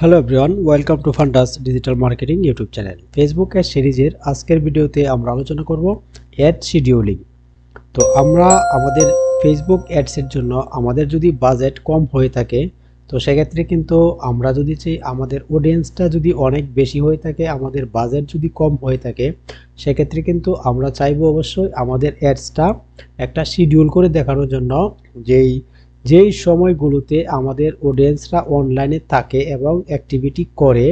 Hello everyone, welcome to ফান্টাস digital marketing YouTube channel. Facebook ad সিরিজের আজকের ভিডিওতে আমরা আলোচনা করব অ্যাড শিডিউলিং। তো আমরা আমাদের ফেসবুক অ্যাডসের জন্য আমাদের যদি বাজেট কম হয়ে থাকে, তো সেক্ষেত্রে কিন্তু আমরা যদি চাই আমাদের অডিয়েন্সটা যদি অনেক বেশি হয়ে থাকে, আমাদের বাজেট যদি কম হয়ে থাকে, সেক্ষেত্রে কিন্তু আমরা চাইবো অবশ্যই আমাদের অ্যাডসটা একটা শিডিউল করে দেখানোর জন্য, যেই সময়গুলোতে আমাদের অডিয়েন্সরা অনলাইনে থাকে এবং অ্যাক্টিভিটি করে।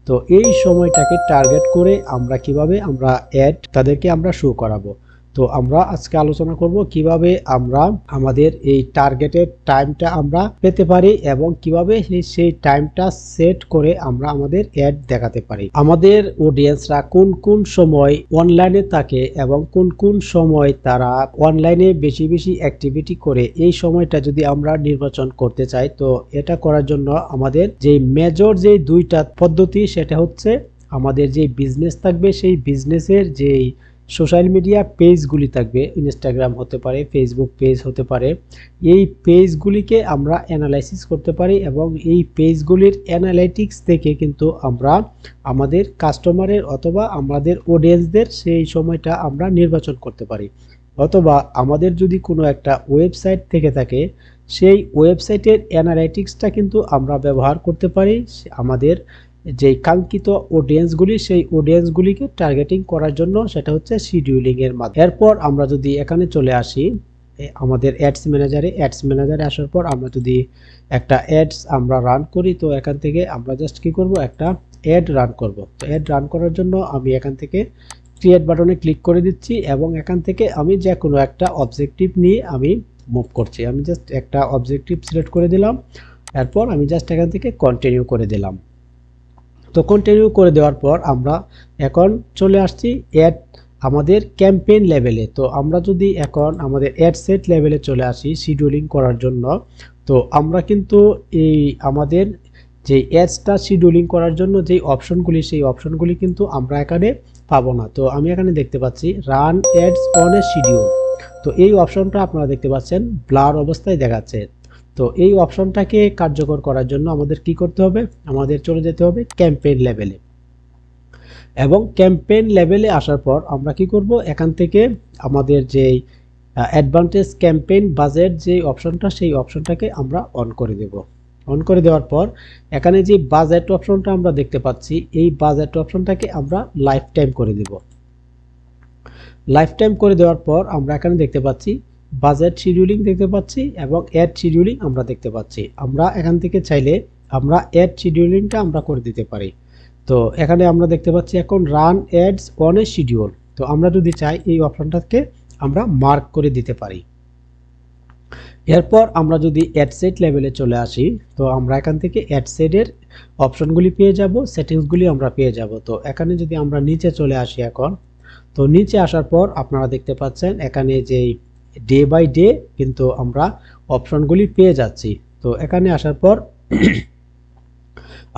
তো এই সময়টাকে টার্গেট করে আমরা কিভাবে আমরা অ্যাড তাদেরকে আমরা শো করাবো। তো আমরা আজকে আলোচনা করব কিভাবে আমরা আমাদের এই টার্গেটের টাইমটা আমরা পেতে পারি এবং কিভাবে সেই টাইমটা সেট করে আমরা আমাদের অ্যাড দেখাতে পারি। আমাদের অডিয়েন্সরা কোন কোন সময় অনলাইনে থাকে এবং কোন কোন সময় তারা অনলাইনে বেশি বেশি অ্যাক্টিভিটি করে, এই সময়টা যদি আমরা নির্বাচন করতে চাই, তো এটা করার জন্য আমাদের যে মেজর যে দুইটা পদ্ধতি, সেটা হচ্ছে আমাদের যে বিজনেস থাকবে, সেই বিজনেসের যেই সোশ্যাল মিডিয়া পেজগুলি থাকবে, ইনস্টাগ্রাম হতে পারে, ফেসবুক পেজ হতে পারে, এই পেজগুলিকে আমরা অ্যানালাইসিস করতে পারি এবং এই পেজগুলির অ্যানালাইটিক্স থেকে কিন্তু আমরা আমাদের কাস্টমারের অথবা আমাদের অডিয়েন্সদের সেই সময়টা আমরা নির্বাচন করতে পারি। অথবা আমাদের যদি কোনো একটা ওয়েবসাইট থেকে থাকে, সেই ওয়েবসাইটের অ্যানালাইটিক্সটা কিন্তু আমরা ব্যবহার করতে পারি আমাদের যে কাঙ্ক্ষিত অডিয়েন্সগুলি, সেই অডিয়েন্সগুলিকে টার্গেটিং করার জন্য। সেটা হচ্ছে শিডিউলিং এর মাধ্যমে। এরপর আমরা যদি এখানে চলে আসি আমাদের অ্যাডস ম্যানেজারে আসার পর আমরা যদি একটা অ্যাডস আমরা রান করি, তো এখান থেকে আমরা জাস্ট কি করব, একটা অ্যাড রান করব। তো অ্যাড রান করার জন্য আমি এখান থেকে ক্রিয়েট বাটনে ক্লিক করে দিচ্ছি এবং এখান থেকে আমি যে কোনো একটা অবজেক্টিভ নিয়ে আমি মুভ করছি। আমি জাস্ট একটা অবজেক্টিভ সিলেক্ট করে দিলাম, এরপর আমি জাস্ট এখান থেকে কন্টিনিউ করে দিলাম। তো কন্টিনিউ করে দেওয়ার পর আমরা এখন চলে আসছি অ্যাড আমাদের ক্যাম্পেইন লেভেলে। তো আমরা যদি এখন আমাদের অ্যাড সেট লেভেলে চলে আসি শিডিউলিং করার জন্য, তো আমরা কিন্তু এই আমাদের যে অ্যাডসটা শিডিউলিং করার জন্য যেই অপশনগুলি, সেই অপশনগুলি কিন্তু আমরা এখানে পাবো না। তো আমি এখানে দেখতে পাচ্ছি run ads on a schedule. তো এই অপশনটা আপনারা দেখতে পাচ্ছেন ব্লার অবস্থায় দেখাচ্ছে। তো এই অপশনটাকে কার্যকর করার জন্য আমাদের কি করতে হবে, আমাদের চলে যেতে হবে ক্যাম্পেইন লেভেলে। এবং ক্যাম্পেইন লেভেলে আসার পর আমরা কি করব, এখান থেকে আমাদের যেই অ্যাডভান্টেজ ক্যাম্পেইন বাজেট যে অপশনটা, সেই অপশনটাকে আমরা অন করে দেব। অন করে দেওয়ার পর এখানে যে বাজেট অপশনটা আমরা দেখতে পাচ্ছি, এই বাজেট অপশনটাকে আমরা লাইফ টাইম করে দেব। লাইফ টাইম করে দেওয়ার পর আমরা এখানে দেখতে পাচ্ছি বাজেট শিডিউলিং দেখতে পাচ্ছি এবং অ্যাড শিডিউলিং আমরা দেখতে পাচ্ছি। আমরা এখান থেকে চাইলে আমরা অ্যাড শিডিউলিংটা আমরা করে দিতে পারি। তো এখানে আমরা দেখতে পাচ্ছি এখন run ads on a schedule. তো আমরা যদি চাই এই অপশনটাকে আমরা মার্ক করে দিতে পারি। এরপর আমরা যদি অ্যাডসেট লেভেলে চলে আসি, তো আমরা এখান থেকে অ্যাডসেটের অপশনগুলি পেয়ে যাব, সেটিংসগুলি আমরা পেয়ে যাব। তো এখানে যদি আমরা নিচে চলে আসি এখন, তো নিচে আসার পর আপনারা দেখতে পাচ্ছেন এখানে যে ডে বাই ডে কিন্তু আমরা অপশনগুলি পেয়ে যাচ্ছি। তো এখানে আসার পর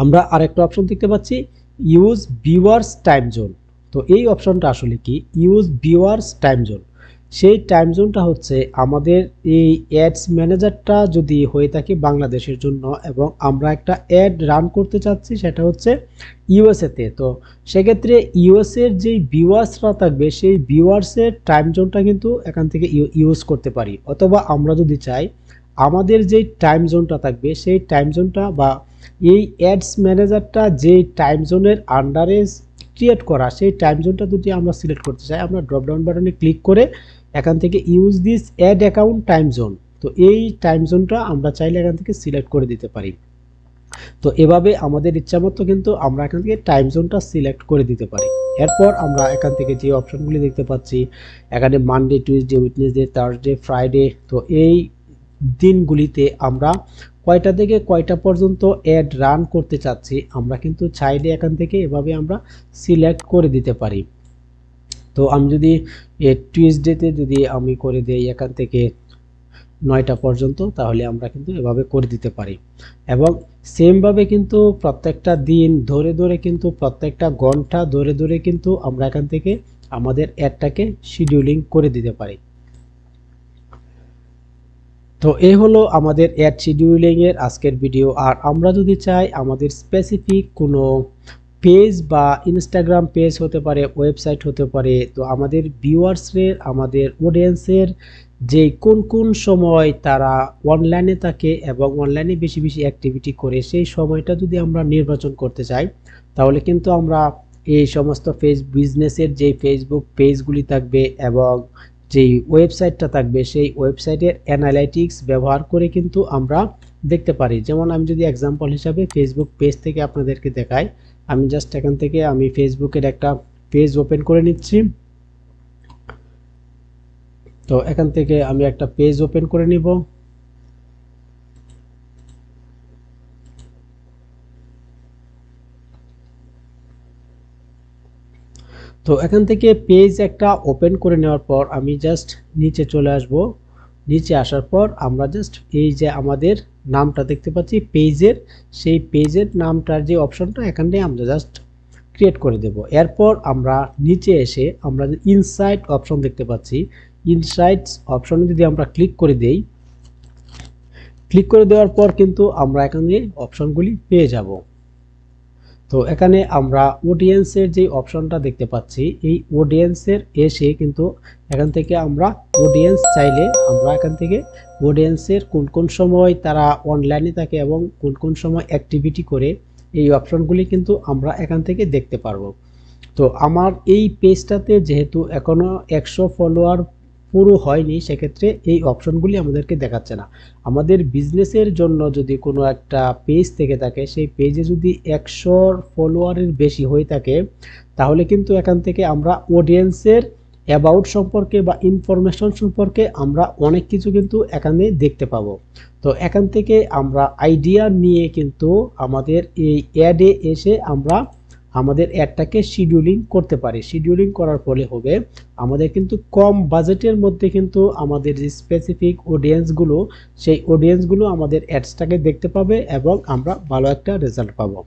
আমরা আরেকটা অপশন দেখতে পাচ্ছি ইউজ ভিউয়ার্স টাইম জোন। তো এই অপশনটা আসলে কি, ইউজ ভিউয়ার্স টাইম জোন। সেই টাইম জোনটা হচ্ছে আমাদের এই অ্যাডস ম্যানেজারটা যদি হয়ে থাকে বাংলাদেশের জন্য এবং আমরা একটা অ্যাড রান করতে চাচ্ছি সেটা হচ্ছে ইউএসএতে, তো সেক্ষেত্রে ইউএসএর যেই ভিউয়ার্সরা থাকবে, সেই ভিউয়ার্সের টাইম জোনটা কিন্তু এখান থেকে ইউজ করতে পারি। অথবা আমরা যদি চাই আমাদের যেই টাইম জোনটা থাকবে, সেই টাইম জোনটা বা এই অ্যাডস ম্যানেজারটা যে টাইম জোনের আন্ডারে ক্রিয়েট করা, সেই টাইম জোনটা যদি আমরা সিলেক্ট করতে চাই, আমরা ড্রপ ডাউন বাটনে ক্লিক করে এখান থেকে use this add account time zone, তো এই টাইম জোনটা আমরা চাইলে এখান থেকে সিলেক্ট করে দিতে পারি। তো এভাবে আমাদের ইচ্ছামতো কিন্তু আমরা এখান থেকে টাইম জোনটা সিলেক্ট করে দিতে পারি। এরপর আমরা এখান থেকে যে অপশনগুলি দেখতে পাচ্ছি, এখানে মানডে, টিউসডে, উইডনেসডে, থার্সডে, ফ্রাইডে, তো এই দিনগুলিতে আমরা কয়টা থেকে কয়টা পর্যন্ত অ্যাড রান করতে চাচ্ছি, আমরা কিন্তু চাইলে এখান থেকে এভাবে আমরা সিলেক্ট করে দিতে পারি। তো আমি যদি টিউসডেতে যদি আমি করে দেই এখান থেকে 9টা পর্যন্ত, তাহলে আমরা কিন্তু এভাবে করে দিতে পারি। এবং সেমভাবে কিন্তু প্রত্যেকটা দিন ধরে ধরে কিন্তু প্রত্যেকটা ঘন্টা ধরে ধরে কিন্তু আমরা এখান থেকে আমাদের অ্যাডটাকে শিডিউলিং করে দিতে পারি। তো এই হলো আমাদের অ্যাড শিডিউলিং এর আজকের ভিডিও। আর আমরা যদি চাই আমাদের স্পেসিফিক কোনো পেজ বা ইনস্টাগ্রাম পেজ হতে পারে, ওয়েবসাইট হতে পারে, তো আমাদের ভিউয়ার্সের, আমাদের অডিয়েন্সের যে কোন কোন সময় তারা অনলাইনে থাকে এবং অনলাইনে বেশি বেশি অ্যাক্টিভিটি করে, সেই সময়টা যদি আমরা নির্বাচন করতে চাই, তাহলে কিন্তু আমরা এই সমস্ত বিজনেসের যে ফেসবুক পেজগুলি থাকবে এবং যেই ওয়েবসাইটটা থাকবে, সেই ওয়েবসাইটের অ্যানালাইটিক্স ব্যবহার করে কিন্তু আমরা দেখতে পারি। যেমন আমি যদি এক্সাম্পল হিসাবে ফেসবুক পেজ থেকে আপনাদেরকে দেখাই, আমি জাস্ট এখান থেকে আমি ফেসবুকের একটা পেজ ওপেন করে নিচ্ছি। তো এখান থেকে আমি একটা পেজ ওপেন করে নিব। তো এখান থেকে পেজ একটা ওপেন করে নেওয়ার পর আমি জাস্ট নিচে চলে আসব। নিচে আসার পর আমরা জাস্ট এই যে আমাদের নামটা দেখতে পাচ্ছি পেজের, সেই পেজের নামটার যে অপশনটা এখানে আমরা জাস্ট ক্রিয়েট করে দেব। এরপর আমরা নিচে এসে আমরা ইনসাইট অপশন দেখতে পাচ্ছি, ইনসাইটস অপশনে যদি আমরা ক্লিক করে দেই, ক্লিক করে দেওয়ার পর কিন্তু আমরা এখানে অপশনগুলি পেয়ে যাব। তো এখানে আমরা অডিয়েন্সের যে অপশনটা দেখতে পাচ্ছি, এই অডিয়েন্সের এসে কিন্তু এখান থেকে আমরা অডিয়েন্স চাইলে আমরা এখান থেকে অডিয়েন্সের কোন কোন সময় তারা অনলাইনে থাকে এবং কোন কোন সময় অ্যাক্টিভিটি করে, এই অপশনগুলি কিন্তু আমরা এখান থেকে দেখতে পারবো। তো আমার এই পেজটাতে যেহেতু এখনো 100 ফলোয়ার পুরো হয়নি, সেক্ষেত্রে এই অপশনগুলি আমাদেরকে দেখাচ্ছে না। আমাদের বিজনেসের জন্য যদি কোনো একটা পেজ থেকে থাকে, সেই পেজে যদি 100 ফলোয়ারের বেশি হয়ে থাকে, তাহলে কিন্তু এখান থেকে আমরা অডিয়েন্সের অ্যাবাউট সম্পর্কে বা ইনফরমেশন সম্পর্কে আমরা অনেক কিছু কিন্তু এখানে দেখতে পাবো। তো এখান থেকে আমরা আইডিয়া নিয়ে কিন্তু আমাদের এই অ্যাডে এসে আমরা আমাদের অ্যাডটাকে শিডিউলিং করতে পারি। শিডিউলিং করার ফলে হবে আমাদের কিন্তু কম বাজেটের মধ্যে কিন্তু আমাদের যে স্পেসিফিক অডিয়েন্সগুলো, সেই অডিয়েন্সগুলো আমাদের অ্যাডসটাকে দেখতে পাবে এবং আমরা ভালো একটা রেজাল্ট পাবো।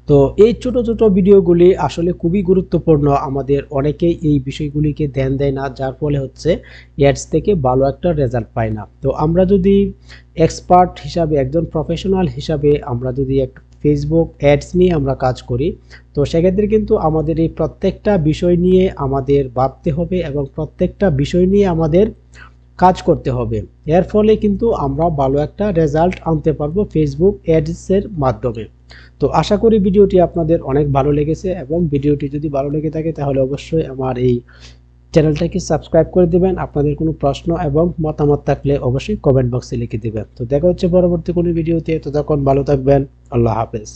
তো এই ছোট ছোট ভিডিওগুলি আসলে খুবই গুরুত্বপূর্ণ। আমাদের অনেকেই এই বিষয়গুলিকে ধ্যান দেয় না, যার ফলে হচ্ছে অ্যাডস থেকে ভালো একটা রেজাল্ট পায় না। তো আমরা যদি এক্সপার্ট হিসাবে, একজন প্রফেশনাল হিসাবে আমরা যদি একটা ফেসবুক অ্যাডস নিয়ে আমরা কাজ করি, তো সেক্ষেত্রে কিন্তু আমাদের এই প্রত্যেকটা বিষয় নিয়ে আমাদের ভাবতে হবে এবং প্রত্যেকটা বিষয় নিয়ে আমাদের কাজ করতে হবে। এর ফলে কিন্তু আমরা ভালো একটা রেজাল্ট আনতে পারবো ফেসবুক অ্যাডসের মাধ্যমে। তো আশা করি ভিডিওটি আপনাদের অনেক ভালো লেগেছে, এবং ভিডিওটি যদি ভালো লেগে থাকে তাহলে অবশ্যই আমার এই চ্যানেলটাকে সাবস্ক্রাইব করে দিবেন। আপনাদের কোনো প্রশ্ন এবং মতামত থাকলে অবশ্যই কমেন্ট বক্সে লিখে দিবেন। তো দেখা হচ্ছে পরবর্তী কোনো ভিডিওতে। ততক্ষণ ভালো থাকবেন। আল্লাহ হাফেজ।